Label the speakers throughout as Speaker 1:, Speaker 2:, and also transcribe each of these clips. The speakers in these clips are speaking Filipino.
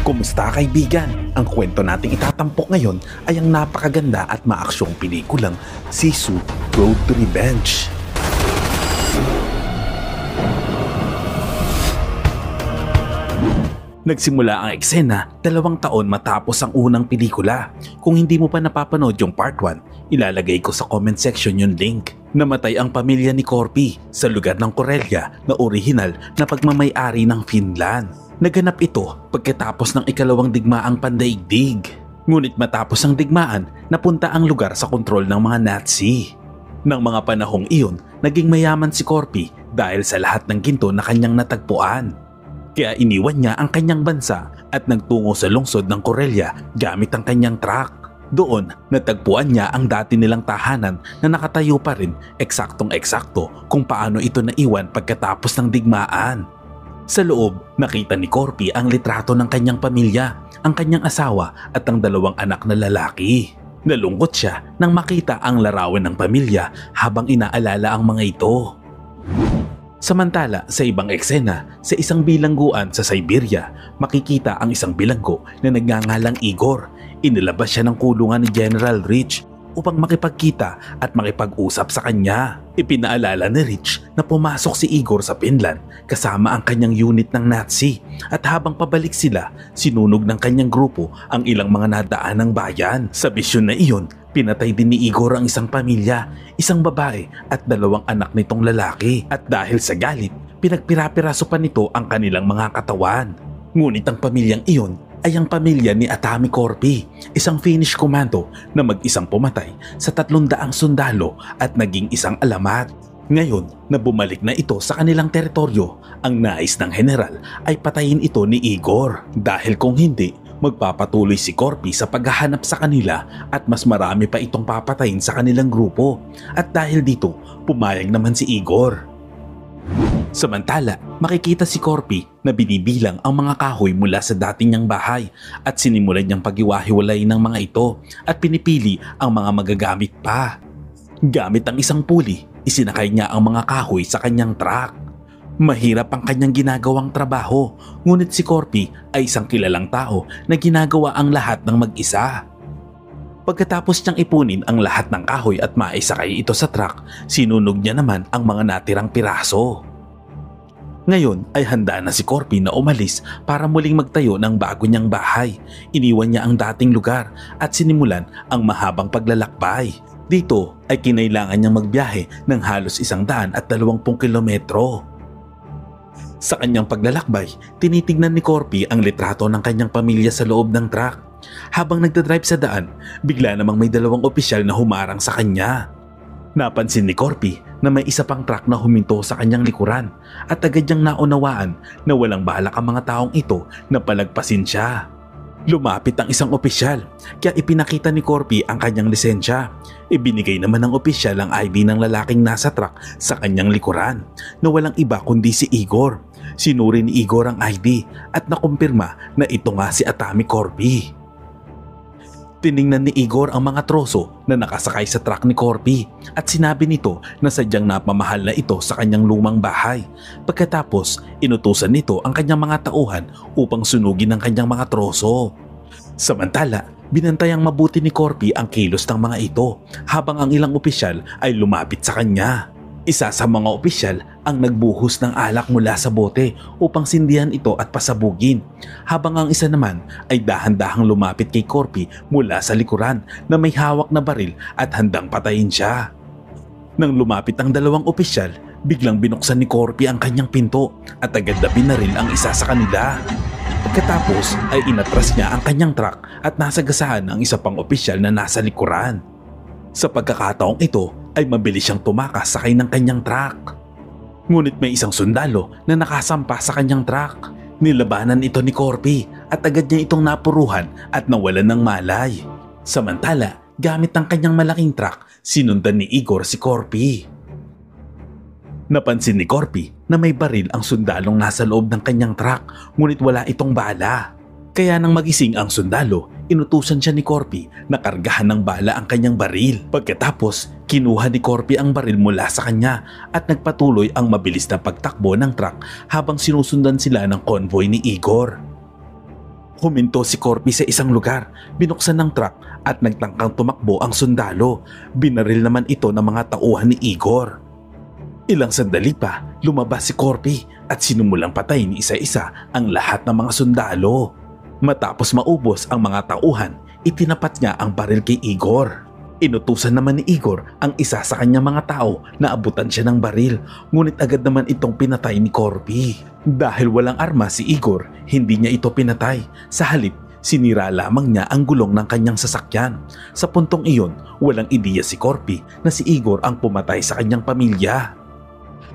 Speaker 1: Kumusta kaibigan? Ang kwento nating itatampok ngayon ay ang napakaganda at maaksyong pelikulang Sisu Road to Revenge. Nagsimula ang eksena 2 taon matapos ang unang pelikula. Kung hindi mo pa napapanood yung part 1, ilalagay ko sa comment section yung link. Namatay ang pamilya ni Corpy sa lugar ng Corellia na orihinal na pagmamay-ari ng Finland. Naganap ito pagkatapos ng ikalawang digmaang pandaigdig. Ngunit matapos ang digmaan, napunta ang lugar sa kontrol ng mga Nazi. Nang mga panahong iyon, naging mayaman si Corpy dahil sa lahat ng ginto na kanyang natagpuan. Kaya iniwan niya ang kanyang bansa at nagtungo sa lungsod ng Corellia gamit ang kanyang truck. Doon, natagpuan niya ang dati nilang tahanan na nakatayo pa rin eksaktong-eksakto kung paano ito naiwan pagkatapos ng digmaan. Sa loob, nakita ni Corpy ang litrato ng kanyang pamilya, ang kanyang asawa at ang 2 anak na lalaki. Nalungkot siya nang makita ang larawan ng pamilya habang inaalala ang mga ito. Samantala, sa ibang eksena, sa isang bilangguan sa Siberia, makikita ang isang bilanggo na nagngangalang Igor. Inilabas siya ng kulungan ni General Rich upang makipagkita at makipag-usap sa kanya. Ipinaalala ni Rich na pumasok si Igor sa Finland kasama ang kanyang unit ng Nazi at habang pabalik sila, sinunog ng kanyang grupo ang ilang mga nadaanang bayan. Sa misyon na iyon, pinatay din ni Igor ang isang pamilya, isang babae at 2 anak nitong lalaki. At dahil sa galit, pinagpira-piraso pa nito ang kanilang mga katawan. Ngunit ang pamilyang iyon ay ang pamilya ni Atami Corpy, isang Finnish komando na mag-isang pumatay sa 300 sundalo at naging isang alamat. Ngayon na bumalik na ito sa kanilang teritoryo, ang nais ng general ay patayin ito ni Igor dahil kung hindi, magpapatuloy si Corpy sa paghahanap sa kanila at mas marami pa itong papatayin sa kanilang grupo. At dahil dito, pumayag naman si Igor. Samantala, makikita si Corpy na binibilang ang mga kahoy mula sa dati niyang bahay at sinimulan niyang paghiwa-hiwalay ng mga ito at pinipili ang mga magagamit pa. Gamit ang isang puli, isinakay niya ang mga kahoy sa kanyang truck. Mahirap ang kanyang ginagawang trabaho, ngunit si Corpy ay isang kilalang tao na ginagawa ang lahat ng mag-isa. Pagkatapos niyang ipunin ang lahat ng kahoy at maisakay ito sa truck, sinunog niya naman ang mga natirang piraso. Ngayon ay handa na si Corpy na umalis para muling magtayo ng bago niyang bahay. Iniwan niya ang dating lugar at sinimulan ang mahabang paglalakbay. Dito ay kinailangan niyang magbiyahe ng halos 120 kilometro. Sa kanyang paglalakbay, tinitignan ni Corpy ang litrato ng kanyang pamilya sa loob ng truck. Habang nagdadrive sa daan, bigla namang may 2 opisyal na humarang sa kanya. Napansin ni Corpy na may isa pang truck na huminto sa kanyang likuran at agad niyang naunawaan na walang balak ang mga taong ito na palagpasin siya. Lumapit ang isang opisyal kaya ipinakita ni Corpy ang kanyang lisensya. Ibinigay naman ng opisyal ang ID ng lalaking nasa truck sa kanyang likuran na walang iba kundi si Igor. Sinuri ni Igor ang ID at nakumpirma na ito nga si Atami Corpy. Tiningnan ni Igor ang mga troso na nakasakay sa truck ni Corpy at sinabi nito na sadyang napamahal na ito sa kanyang lumang bahay. Pagkatapos, inutusan nito ang kanyang mga tauhan upang sunugin ang kanyang mga troso. Samantala, binantayang mabuti ni Corpy ang kilos ng mga ito habang ang ilang opisyal ay lumapit sa kanya. Isa sa mga opisyal ang nagbuhos ng alak mula sa bote upang sindihan ito at pasabugin, habang ang isa naman ay dahan-dahang lumapit kay Corpy mula sa likuran na may hawak na baril at handang patayin siya. Nang lumapit ang 2 opisyal, biglang binuksan ni Corpy ang kanyang pinto at agad na binaril ang isa sa kanila. Pagkatapos ay inatras niya ang kanyang truck at nasagasaan ang isa pang opisyal na nasa likuran. Sa pagkakataong ito ay mabilis siyang tumakas sakay ng kanyang truck. Ngunit may isang sundalo na nakasampa sa kanyang truck. Nilabanan ito ni Corpy at agad niya itong napuruhan at nawalan ng malay. Samantala, gamit ang kanyang malaking truck, sinundan ni Igor si Corpy. Napansin ni Corpy na may baril ang sundalong nasa loob ng kanyang truck, ngunit wala itong bala. Kaya nang magising ang sundalo, inutusan siya ni Corpy na kargahan ng bala ang kanyang baril. Pagkatapos, kinuha ni Corpy ang baril mula sa kanya at nagpatuloy ang mabilis na pagtakbo ng truck habang sinusundan sila ng convoy ni Igor. Huminto si Corpy sa isang lugar, binuksan ng truck at nagtangkang tumakbo ang sundalo. Binaril naman ito ng mga tauhan ni Igor. Ilang sandali pa, lumabas si Corpy at sinumulang patayin isa-isa ang lahat ng mga sundalo. Matapos maubos ang mga tauhan, itinapat niya ang baril kay Igor. Inutusan naman ni Igor ang isa sa kanyang mga tao na abutan siya ng baril, ngunit agad naman itong pinatay ni Corpy. Dahil walang arma si Igor, hindi niya ito pinatay. Sa halip, sinira lamang niya ang gulong ng kanyang sasakyan. Sa puntong iyon, walang ideya si Corpy na si Igor ang pumatay sa kanyang pamilya.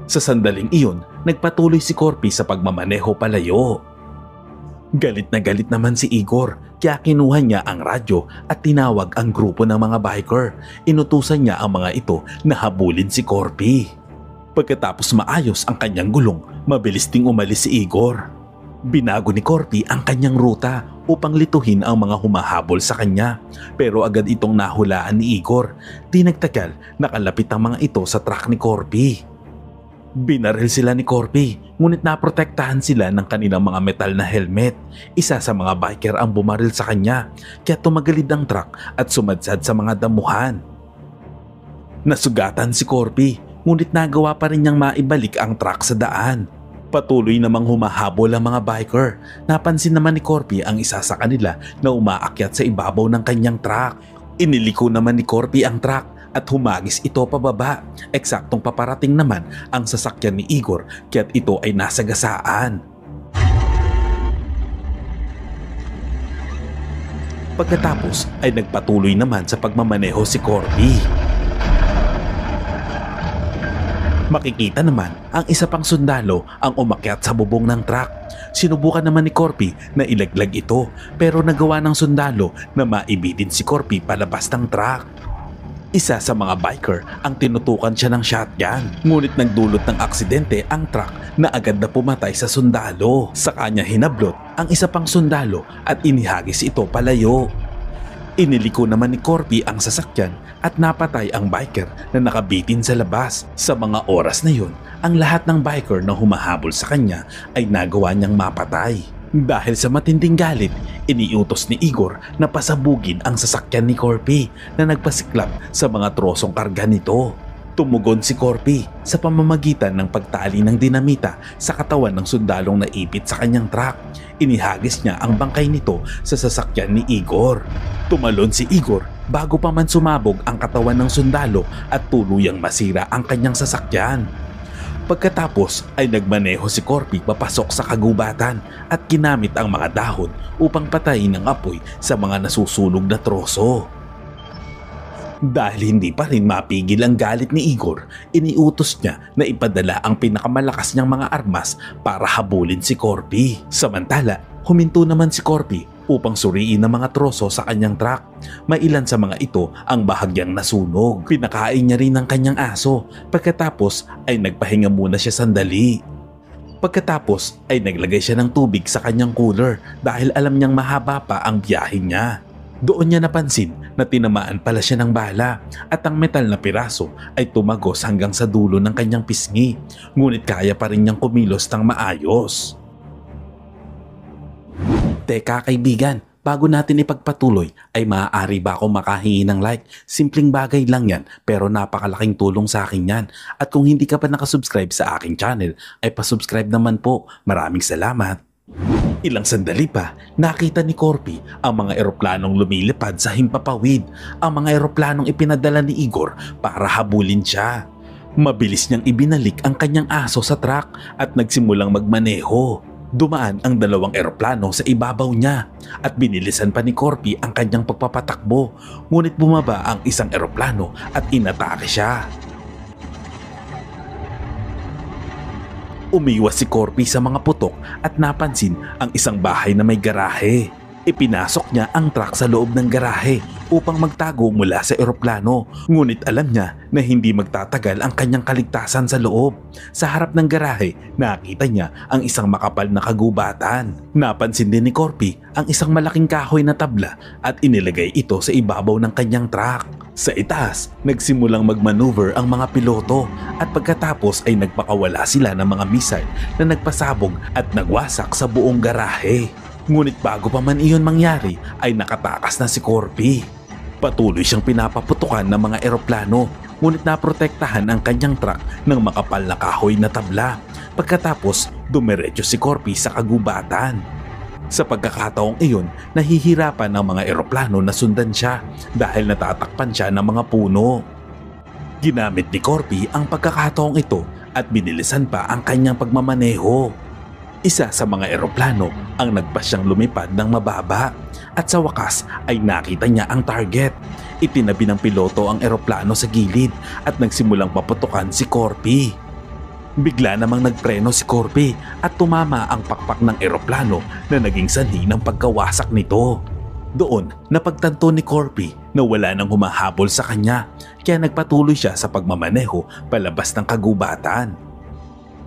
Speaker 1: Sa sandaling iyon, nagpatuloy si Corpy sa pagmamaneho palayo. Galit na galit naman si Igor, kaya kinuha niya ang radyo at tinawag ang grupo ng mga biker. Inutusan niya ang mga ito na habulin si Corpy. Pagkatapos maayos ang kanyang gulong, mabilis ding umalis si Igor. Binago ni Corpy ang kanyang ruta upang lituhin ang mga humahabol sa kanya, pero agad itong nahulaan ni Igor. Di nagtagal, nakalapit ang mga ito sa truck ni Corpy. Binaril sila ni Corpy, ngunit naprotektahan sila ng kanilang mga metal na helmet. Isa sa mga biker ang bumaril sa kanya, kaya tumagalid ang truck at sumadsad sa mga damuhan. Nasugatan si Corpy, ngunit nagawa pa rin niyang maibalik ang truck sa daan. Patuloy namang humahabol ang mga biker. Napansin naman ni Corpy ang isa sa kanila na umaakyat sa ibabaw ng kanyang truck. Iniliko naman ni Corpy ang truck at humagis ito pababa. Eksaktong paparating naman ang sasakyan ni Igor, kaya't ito ay nasagasaan. Pagkatapos ay nagpatuloy naman sa pagmamaneho si Corpy. Makikita naman ang isa pang sundalo ang umakyat sa bubong ng truck. Sinubukan naman ni Corpy na ilaglag ito, pero nagawa ng sundalo na maibidin si Corpy palabas ng truck. Isa sa mga biker ang tinutukan siya ng shotgun, ngunit nagdulot ng aksidente ang truck na agad na pumatay sa sundalo. Sa kanya hinablot ang isa pang sundalo at inihagis ito palayo. Iniliko naman ni Corpy ang sasakyan at napatay ang biker na nakabitin sa labas. Sa mga oras na yun, ang lahat ng biker na humahabol sa kanya ay nagawa niyang mapatay. Dahil sa matinding galit, iniutos ni Igor na pasabugin ang sasakyan ni Corpy na nagpasiklab sa mga trosong karga nito. Tumugon si Corpy sa pamamagitan ng pagtali ng dinamita sa katawan ng sundalong naipit sa kanyang truck. Inihagis niya ang bangkay nito sa sasakyan ni Igor. Tumalon si Igor bago pa man sumabog ang katawan ng sundalo at tuluyang masira ang kanyang sasakyan. Pagkatapos ay nagmaneho si Corpy papasok sa kagubatan at ginamit ang mga dahon upang patayin ang apoy sa mga nasusunog na troso. Dahil hindi pa rin mapigil ang galit ni Igor, iniutos niya na ipadala ang pinakamalakas niyang mga armas para habulin si Corpy. Samantala, huminto naman si Corpy upang suriin ang mga troso sa kanyang truck. May ilan sa mga ito ang bahagyang nasunog. Pinakain niya rin ang kanyang aso. Pagkatapos ay nagpahinga muna siya sandali. Pagkatapos ay naglagay siya ng tubig sa kanyang cooler dahil alam niyang mahaba pa ang biyahe niya. Doon niya napansin na tinamaan pala siya ng bala at ang metal na piraso ay tumagos hanggang sa dulo ng kanyang pisngi. Ngunit kaya pa rin niyang kumilos ng maayos. Teka kaibigan, bago natin ipagpatuloy ay maaari ba akong makahingi ng like? Simpleng bagay lang yan pero napakalaking tulong sa akin yan. At kung hindi ka pa nakasubscribe sa aking channel ay pasubscribe naman po. Maraming salamat. Ilang sandali pa, nakita ni Corpy ang mga eroplanong lumilipad sa himpapawid. Ang mga eroplanong ipinadala ni Igor para habulin siya. Mabilis niyang ibinalik ang kanyang aso sa truck at nagsimulang magmaneho. Dumaan ang dalawang eroplano sa ibabaw niya at binilisan pa ni Corpy ang kanyang pagpapatakbo. Ngunit bumaba ang isang eroplano at inatake siya. Umiwas si Corpy sa mga putok at napansin ang isang bahay na may garahe. Ipinasok niya ang truck sa loob ng garahe upang magtago mula sa eroplano. Ngunit alam niya na hindi magtatagal ang kanyang kaligtasan sa loob. Sa harap ng garahe, nakita niya ang isang makapal na kagubatan. Napansin din ni Corpy ang isang malaking kahoy na tabla at inilagay ito sa ibabaw ng kanyang truck. Sa itaas, nagsimulang magmaneuver ang mga piloto at pagkatapos ay nagpakawala sila ng mga missile na nagpasabog at nagwasak sa buong garahe. Ngunit bago pa man iyon mangyari ay nakatakas na si Corpy. Patuloy siyang pinapaputukan ng mga eroplano, ngunit naprotektahan ang kanyang truck ng makapal na kahoy na tabla. Pagkatapos dumiretso si Corpy sa kagubatan. Sa pagkakataong iyon, nahihirapan ang mga eroplano na sundan siya dahil natatakpan siya ng mga puno. Ginamit ni Corpy ang pagkakataong ito at binilisan pa ang kanyang pagmamaneho. Isa sa mga eroplano ang nagpasyang lumipad ng mababa at sa wakas ay nakita niya ang target. Itinabi ng piloto ang eroplano sa gilid at nagsimulang paputukan si Corpy. Bigla namang nagpreno si Corpy at tumama ang pakpak ng eroplano na naging sanhi ng pagkawasak nito. Doon, napagtanto ni Corpy na wala nang humahabol sa kanya kaya nagpatuloy siya sa pagmamaneho palabas ng kagubatan.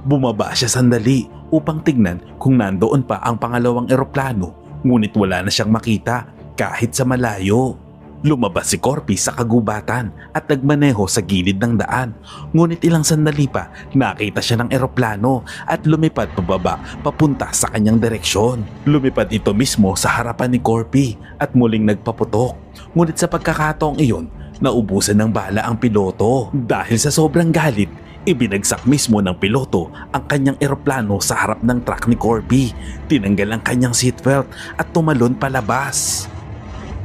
Speaker 1: Bumaba siya sandali upang tignan kung nandoon pa ang pangalawang eroplano, ngunit wala na siyang makita kahit sa malayo. Lumabas si Corpy sa kagubatan at nagmaneho sa gilid ng daan, ngunit ilang sandali pa nakita siya ng eroplano at lumipad pababa papunta sa kanyang direksyon. Lumipad ito mismo sa harapan ni Corpy at muling nagpaputok, ngunit sa pagkakataong iyon naubusan ng bala ang piloto. Dahil sa sobrang galit, ibinagsak mismo ng piloto ang kanyang eroplano sa harap ng truck ni Corpy. Tinanggal ang kanyang seatbelt at tumalon palabas.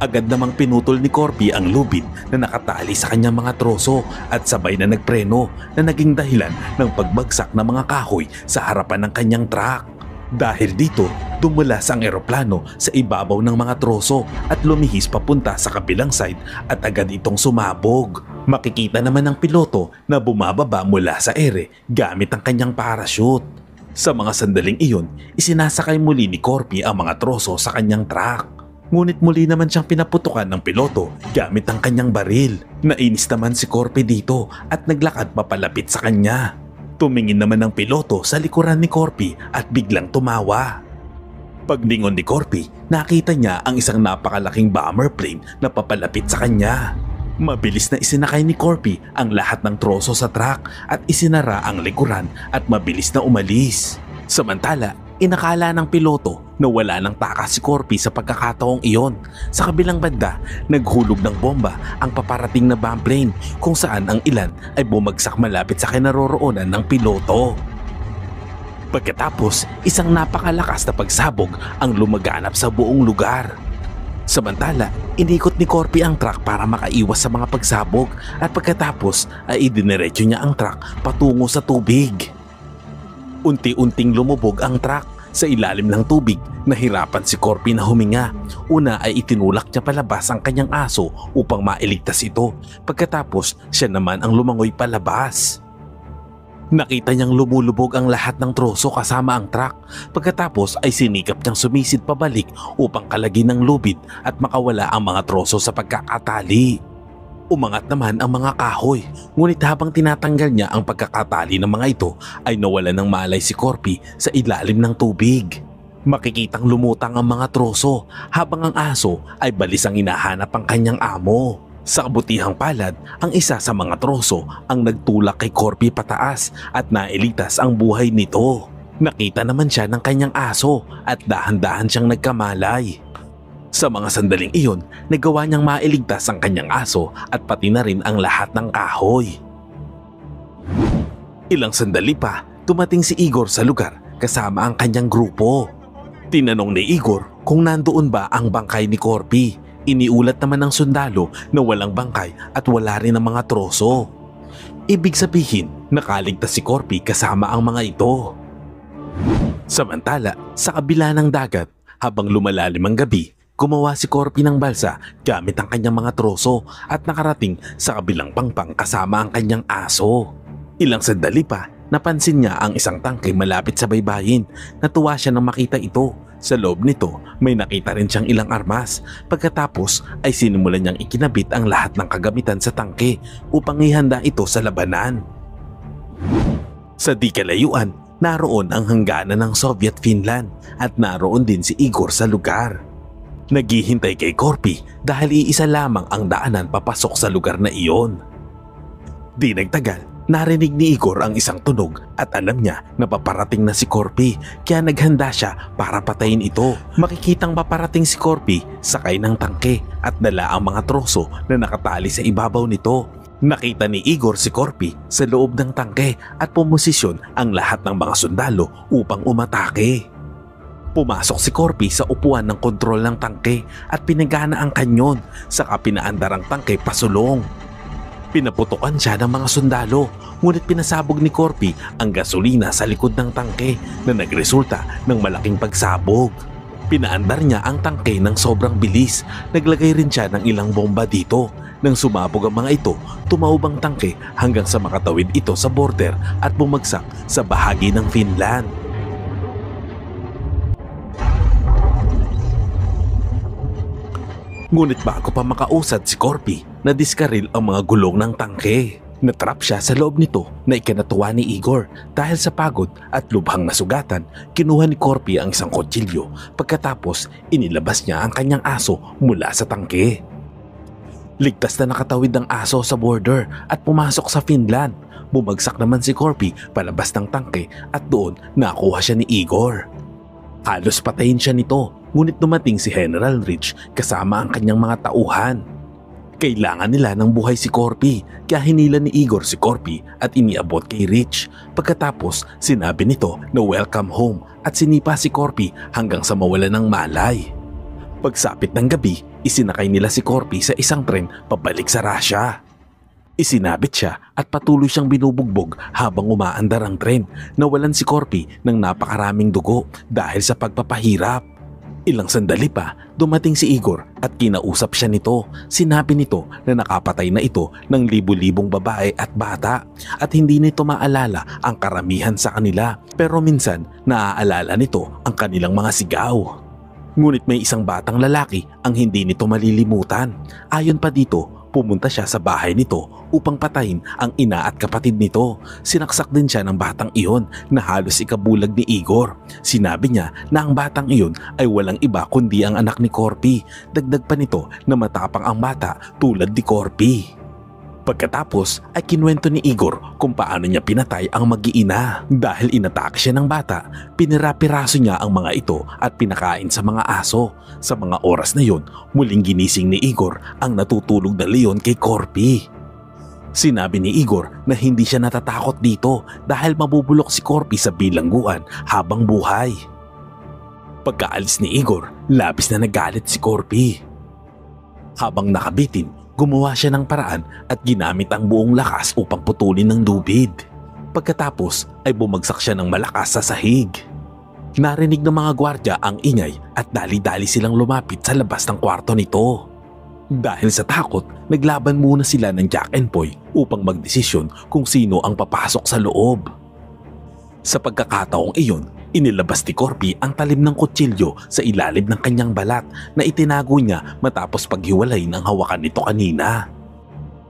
Speaker 1: Agad namang pinutol ni Corpy ang lubid na nakatali sa kanyang mga troso at sabay na nagpreno na naging dahilan ng pagbagsak ng mga kahoy sa harapan ng kanyang truck. Dahil dito, dumulas ang eroplano sa ibabaw ng mga troso at lumihis papunta sa kabilang side at agad itong sumabog. Makikita naman ng piloto na bumababa mula sa ere gamit ang kanyang parachute. Sa mga sandaling iyon, isinasakay muli ni Corpy ang mga troso sa kanyang truck. Ngunit muli naman siyang pinaputukan ng piloto gamit ang kanyang baril. Nainis naman si Corpy dito at naglakad papalapit sa kanya. Tumingin naman ang piloto sa likuran ni Corpy at biglang tumawa. Paglingon ni Corpy, nakita niya ang isang napakalaking bomber plane na papalapit sa kanya. Mabilis na isinakay ni Corpy ang lahat ng troso sa truck at isinara ang likuran at mabilis na umalis. Samantala, inakala ng piloto na wala nang takas si Corpy sa pagkakataong iyon. Sa kabilang banda, naghulog ng bomba ang paparating na bomb plane kung saan ang ilan ay bumagsak malapit sa kinaroroonan ng piloto. Pagkatapos, isang napakalakas na pagsabog ang lumaganap sa buong lugar. Samantala, inikot ni Corpy ang truck para makaiwas sa mga pagsabog at pagkatapos ay idiniretso niya ang truck patungo sa tubig. Unti-unting lumubog ang truck sa ilalim ng tubig. Nahirapan si Corpy na huminga. Una ay itinulak niya palabas ang kanyang aso upang mailigtas ito. Pagkatapos siya naman ang lumangoy palabas. Nakita niyang lumulubog ang lahat ng troso kasama ang truck. Pagkatapos ay sinikap niyang sumisid pabalik upang kalagin ng lubid at makawala ang mga troso sa pagkakatali. Umangat naman ang mga kahoy, ngunit habang tinatanggal niya ang pagkakatali ng mga ito ay nawalan ng malay si Corpy sa ilalim ng tubig. Makikitang lumutang ang mga troso habang ang aso ay balisang hinahanap ang kanyang amo. Sa kabutihang palad, ang isa sa mga troso ang nagtulak kay Corpy pataas at nailigtas ang buhay nito. Nakita naman siya ng kanyang aso at dahan-dahan siyang nagkamalay. Sa mga sandaling iyon, nagawa niyang mailigtas ang kanyang aso at pati na rin ang lahat ng kahoy. Ilang sandali pa, dumating si Igor sa lugar kasama ang kanyang grupo. Tinanong ni Igor kung nandoon ba ang bangkay ni Corpy. Iniulat naman ng sundalo na walang bangkay at wala rin ang mga troso. Ibig sabihin, nakaligtas si Corpy kasama ang mga ito. Samantala, sa kabila ng dagat, habang lumalalim ang gabi, gumawa si Corpy ng balsa gamit ang kanyang mga troso at nakarating sa kabilang pangpang kasama ang kanyang aso. Ilang sandali pa, napansin niya ang isang tangke malapit sa baybayin. Natuwa siya nang makita ito. Sa loob nito, may nakita rin siyang ilang armas. Pagkatapos ay sinimulan niyang ikinabit ang lahat ng kagamitan sa tangke upang ihanda ito sa labanan. Sa di kalayuan, naroon ang hangganan ng Soviet Finland at naroon din si Igor sa lugar. Naghihintay kay Corpy dahil iisa lamang ang daanan papasok sa lugar na iyon. Di nagtagal, Narinig ni Igor ang isang tunog at alam niya na paparating na si Corpy, kaya naghanda siya para patayin ito. Makikitang paparating si Corpy sakay ng tangke at dala ang mga troso na nakatali sa ibabaw nito. Nakita ni Igor si Corpy sa loob ng tangke at pumosisyon ang lahat ng mga sundalo upang umatake. Pumasok si Corpy sa upuan ng kontrol ng tangke at pinagana ang kanyon, saka pinaandar ang tangke pasulong. Pinaputukan siya ng mga sundalo, ngunit pinasabog ni Corpy ang gasolina sa likod ng tangke na nagresulta ng malaking pagsabog. Pinaandar niya ang tangke ng sobrang bilis, naglagay rin siya ng ilang bomba dito. Nang sumabog ang mga ito, tumaob ang tangke hanggang sa makatawid ito sa border at bumagsak sa bahagi ng Finland. Ngunit bago pa makausad si Corpy, nadiskaril ang mga gulong ng tangke. Natrap siya sa loob nito na ikinatuwa ni Igor. Dahil sa pagod at lubhang nasugatan, kinuha ni Corpy ang isang kutsilyo. Pagkatapos, inilabas niya ang kanyang aso mula sa tangke. Ligtas na nakatawid ang aso sa border at pumasok sa Finland. Bumagsak naman si Corpy palabas ng tangke at doon nakuha siya ni Igor. Halos patayin siya nito, ngunit dumating si General Rich kasama ang kanyang mga tauhan. Kailangan nila ng buhay si Corpy, kaya hinila ni Igor si Corpy at iniabot kay Rich. Pagkatapos, sinabi nito na welcome home at sinipa si Corpy hanggang sa mawala ng malay. Pagsapit ng gabi, isinakay nila si Corpy sa isang tren pabalik sa Russia. Isinabit siya at patuloy siyang binubugbog habang umaandar ang tren. Nawalan si Corpy ng napakaraming dugo dahil sa pagpapahirap. Ilang sandali pa, dumating si Igor at kinausap siya nito. Sinabi nito na nakapatay na ito ng libu-libong babae at bata at hindi nito maalala ang karamihan sa kanila, pero minsan naaalala nito ang kanilang mga sigaw. Ngunit may isang batang lalaki ang hindi nito malilimutan. Ayon pa dito, pumunta siya sa bahay nito upang patayin ang ina at kapatid nito. Sinaksak din siya ng batang iyon na halos ikabulag ni Igor. Sinabi niya na ang batang iyon ay walang iba kundi ang anak ni Corpy. Dagdag pa nito na matapang ang bata tulad ni Corpy. Pagkatapos ay kinuwento ni Igor kung paano niya pinatay ang mag-iina. Dahil inatake siya ng bata, pinira-piraso niya ang mga ito at pinakain sa mga aso. Sa mga oras na yon, muling ginising ni Igor ang natutulog na leon kay Corpy. Sinabi ni Igor na hindi siya natatakot dito dahil mabubulok si Corpy sa bilangguan habang buhay. Pagkaalis ni Igor, labis na nagalit si Corpy. Habang nakabitin, gumawa siya ng paraan at ginamit ang buong lakas upang putulin ng lubid. Pagkatapos ay bumagsak siya ng malakas sa sahig. Narinig ng mga gwardya ang ingay at dali-dali silang lumapit sa labas ng kwarto nito. Dahil sa takot, naglaban muna sila ng Jack and Poy upang magdesisyon kung sino ang papasok sa loob. Sa pagkakataong iyon, inilabas ni Corpy ang talim ng kutsilyo sa ilalim ng kanyang balat na itinago niya matapos paghiwalay ng hawakan nito kanina.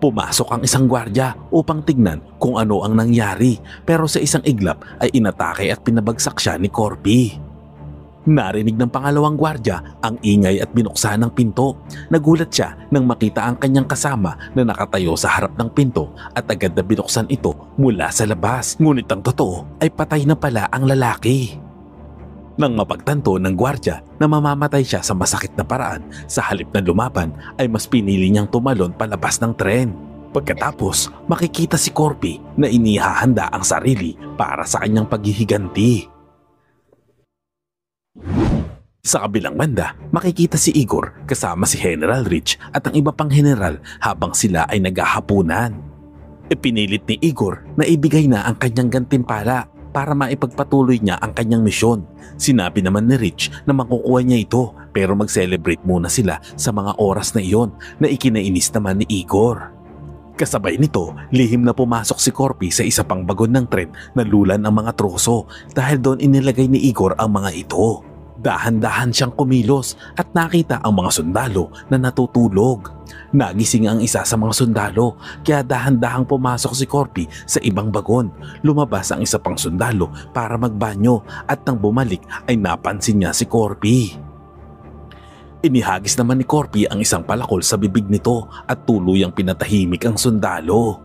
Speaker 1: Pumasok ang isang gwardya upang tignan kung ano ang nangyari, pero sa isang iglap ay inatake at pinabagsak siya ni Corpy. Narinig ng pangalawang gwardya ang ingay at binuksan ng pinto. Nagulat siya nang makita ang kanyang kasama na nakatayo sa harap ng pinto at agad na binuksan ito mula sa labas. Ngunit ang totoo ay patay na pala ang lalaki. Nang mapagtanto ng gwardya na mamamatay siya sa masakit na paraan, sa halip na lumaban ay mas pinili niyang tumalon palabas ng tren. Pagkatapos, makikita si Corpy na inihahanda ang sarili para sa kanyang paghihiganti. Sa kabilang banda, makikita si Igor kasama si General Rich at ang iba pang general habang sila ay naghahapunan. Ipinilit ni Igor na ibigay na ang kanyang gantimpala para maipagpatuloy niya ang kanyang misyon. Sinabi naman ni Rich na makukuha niya ito pero mag-celebrate muna sila sa mga oras na iyon na ikinainis naman ni Igor. Kasabay nito, lihim na pumasok si Corpy sa isa pang bagon ng tren na lulan ang mga troso dahil doon inilagay ni Igor ang mga ito. Dahan-dahan siyang kumilos at nakita ang mga sundalo na natutulog. Nagising ang isa sa mga sundalo kaya dahan-dahang pumasok si Corpy sa ibang bagon. Lumabas ang isa pang sundalo para magbanyo at nang bumalik ay napansin niya si Corpy. Inihagis naman ni Corpy ang isang palakol sa bibig nito at tuluyang pinatahimik ang sundalo.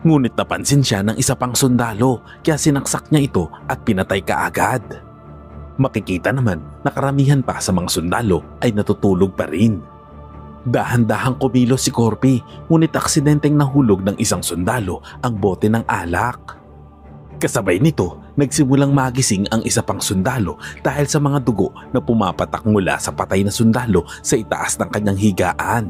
Speaker 1: Ngunit napansin siya ng isa pang sundalo kaya sinaksak niya ito at pinatay kaagad. Makikita naman na karamihan pa sa mga sundalo ay natutulog pa rin. Dahan-dahang kumilos si Corpy ngunit aksidenteng nahulog ng isang sundalo ang bote ng alak. Kasabay nito, nagsimulang magising ang isa pang sundalo dahil sa mga dugo na pumapatak mula sa patay na sundalo sa itaas ng kanyang higaan.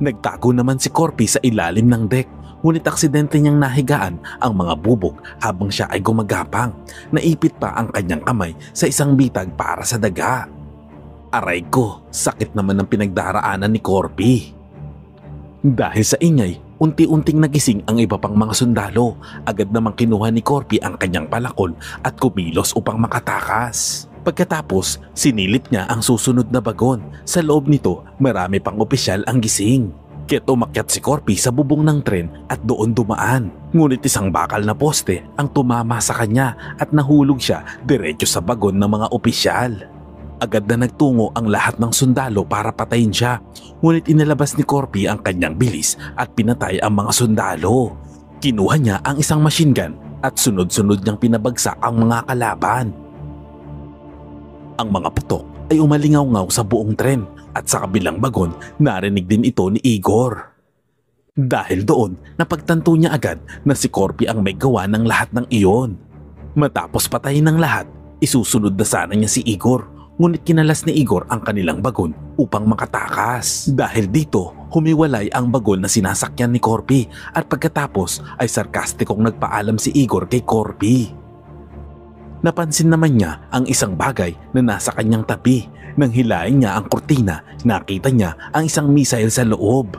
Speaker 1: Nagtago naman si Corpy sa ilalim ng deck ngunit aksidente niyang nahigaan ang mga bubog habang siya ay gumagapang. Naipit pa ang kanyang kamay sa isang bitag para sa daga. Aray ko, sakit naman ang pinagdaraanan ni Corpy. Dahil sa ingay, unti-unting nagising ang iba pang mga sundalo. Agad namang kinuha ni Corpy ang kanyang palakol at kumilos upang makatakas. Pagkatapos, sinilip niya ang susunod na bagon. Sa loob nito, marami pang opisyal ang gising. Kaya't umakyat si Corpy sa bubong ng tren at doon dumaan. Ngunit isang bakal na poste ang tumama sa kanya at nahulog siya diretso sa bagon ng mga opisyal. Agad na nagtungo ang lahat ng sundalo para patayin siya. Ngunit inilabas ni Corpy ang kanyang bilis at pinatay ang mga sundalo. Kinuha niya ang isang machine gun at sunod-sunod niyang pinabagsak ang mga kalaban. Ang mga putok ay umalingaw-ngaw sa buong tren at sa kabilang bagon narinig din ito ni Igor. Dahil doon, napagtanto niya agad na si Corpy ang may gawa ng lahat ng iyon. Matapos patayin ng lahat, isusunod na sana niya si Igor. Ngunit kinalas ni Igor ang kanilang bagon upang makatakas. Dahil dito, humiwalay ang bagon na sinasakyan ni Corpy at pagkatapos ay sarkastikong nagpaalam si Igor kay Corpy. Napansin naman niya ang isang bagay na nasa kanyang tabi. Nang hilain niya ang kurtina, nakita niya ang isang missile sa loob.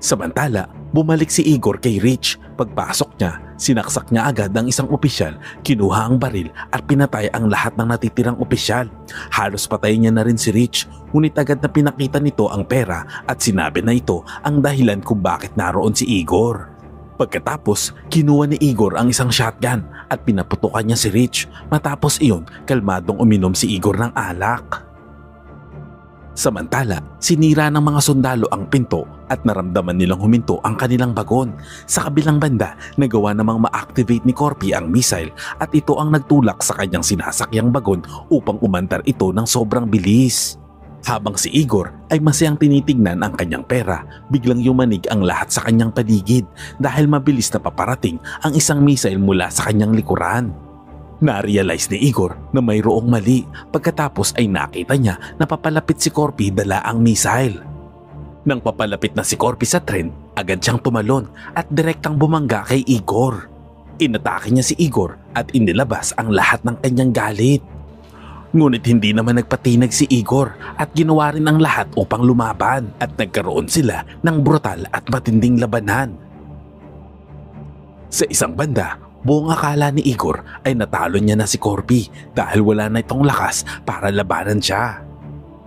Speaker 1: Samantala, bumalik si Igor kay Rich. Pagpasok niya, sinaksak niya agad ang isang opisyal, kinuha ang baril at pinatay ang lahat ng natitirang opisyal. Halos patayin niya na rin si Rich, ngunit agad na pinakita nito ang pera at sinabi na ito ang dahilan kung bakit naroon si Igor. Pagkatapos, kinuha ni Igor ang isang shotgun at pinaputukan niya si Rich. Matapos iyon, kalmadong uminom si Igor ng alak. Samantala, sinira ng mga sundalo ang pinto at naramdaman nilang huminto ang kanilang bagon. Sa kabilang banda, nagawa namang ma-activate ni Corpy ang missile at ito ang nagtulak sa kanyang sinasakyang bagon upang umandar ito ng sobrang bilis. Habang si Igor ay masayang tinitignan ang kanyang pera, biglang yumanig ang lahat sa kanyang paligid dahil mabilis na paparating ang isang missile mula sa kanyang likuran. Na-realize ni Igor na mayroong mali pagkatapos ay nakita niya na papalapit si Corpy dala ang missile. Nang papalapit na si Corpy sa tren, agad siyang tumalon at direktang bumangga kay Igor. Inatake niya si Igor at inilabas ang lahat ng kanyang galit. Ngunit hindi naman nagpatinag si Igor at ginawa rin ang lahat upang lumaban at nagkaroon sila ng brutal at matinding labanan. Sa isang banda, buong akala ni Igor ay natalo niya na si Corpy dahil wala na itong lakas para labanan siya.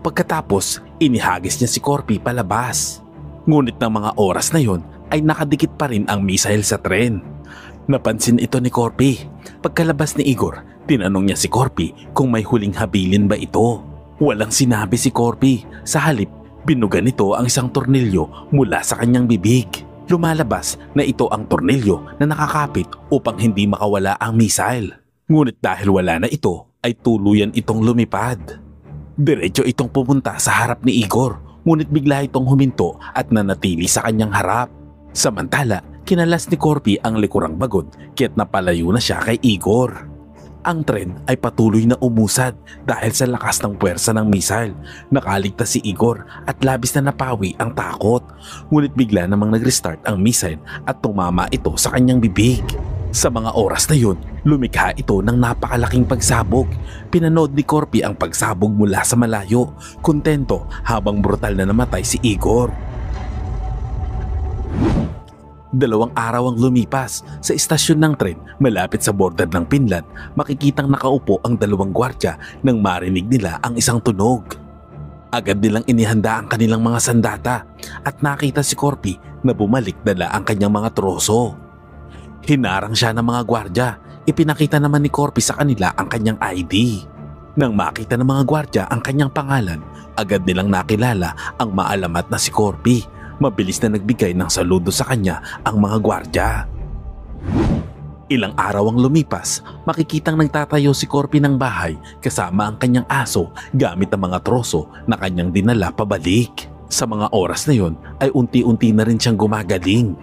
Speaker 1: Pagkatapos, inihagis niya si Corpy palabas. Ngunit ng mga oras na yon ay nakadikit pa rin ang missile sa tren. Napansin ito ni Corpy. Pagkalabas ni Igor, tinanong niya si Corpy kung may huling habilin ba ito. Walang sinabi si Corpy. Sa halip, binuga nito ang isang tornilyo mula sa kanyang bibig. Lumalabas na ito ang tornilyo na nakakapit upang hindi makawala ang missile. Ngunit dahil wala na ito, ay tuluyan itong lumipad. Diretso itong pumunta sa harap ni Igor, ngunit bigla itong huminto at nanatili sa kanyang harap. Samantala, kinalas ni Corpy ang likurang bagon kaya't napalayo na siya kay Igor. Ang tren ay patuloy na umusad dahil sa lakas ng puwersa ng missile. Nakaligtas si Igor at labis na napawi ang takot. Ngunit bigla namang nag-restart ang missile at tumama ito sa kanyang bibig. Sa mga oras na yun, lumikha ito ng napakalaking pagsabog. Pinanood ni Corpy ang pagsabog mula sa malayo, kontento habang brutal na namatay si Igor. 2 araw ang lumipas. Sa istasyon ng tren malapit sa border ng Finland, makikitang nakaupo ang 2 gwardya nang marinig nila ang isang tunog. Agad nilang inihanda ang kanilang mga sandata at nakita si Corpy na bumalik dala ang kanyang mga troso. Hinarang siya ng mga gwardya. Ipinakita naman ni Corpy sa kanila ang kanyang ID. Nang makita ng mga gwardya ang kanyang pangalan, agad nilang nakilala ang maalamat na si Corpy. Mabilis na nagbigay ng saludo sa kanya ang mga gwardya. Ilang araw ang lumipas, makikitang nagtatayo si Corpy ng bahay kasama ang kanyang aso gamit ang mga troso na kanyang dinala pabalik. Sa mga oras na yon ay unti-unti na rin siyang gumagaling.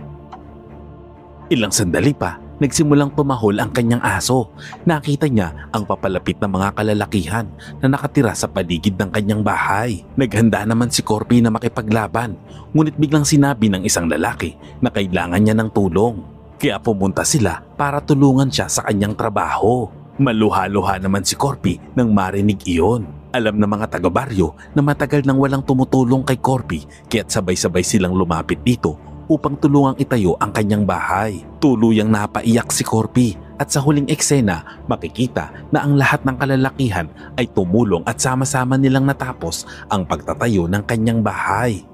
Speaker 1: Ilang sandali pa, nagsimulang tumahol ang kanyang aso. Nakita niya ang papalapit na mga kalalakihan na nakatira sa paligid ng kanyang bahay. Naghanda naman si Corpy na makipaglaban, ngunit biglang sinabi ng isang lalaki na kailangan niya ng tulong. Kaya pumunta sila para tulungan siya sa kanyang trabaho. Maluha-luha naman si Corpy nang marinig iyon. Alam ng mga taga-baryo na matagal nang walang tumutulong kay Corpy kaya't sabay-sabay silang lumapit dito upang tulungang itayo ang kanyang bahay. Tuluyang napaiyak si Corpy at sa huling eksena makikita na ang lahat ng kalalakihan ay tumulong at sama-sama nilang natapos ang pagtatayo ng kanyang bahay.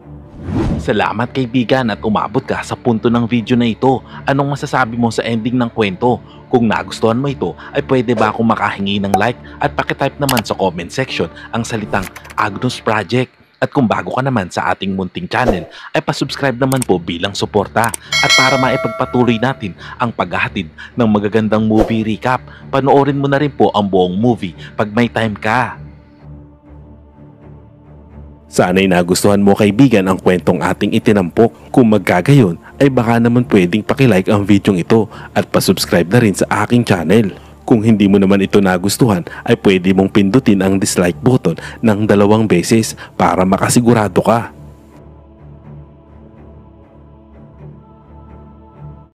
Speaker 1: Salamat kaibigan at umabot ka sa punto ng video na ito. Anong masasabi mo sa ending ng kwento? Kung nagustuhan mo ito ay pwede ba akong makahingi ng like at pakitype naman sa comment section ang salitang Agnus Project. At kung bago ka naman sa ating munting channel ay pasubscribe naman po bilang suporta. At para maipagpatuloy natin ang paghahatid ng magagandang movie recap, panoorin mo na rin po ang buong movie pag may time ka. Sana'y nagustuhan mo kaibigan ang kwentong ating itinampok. Kung magkagayon ay baka naman pwedeng pakilike ang videong ito at pasubscribe na rin sa aking channel. Kung hindi mo naman ito nagustuhan ay pwede mong pindutin ang dislike button ng 2 beses para makasigurado ka.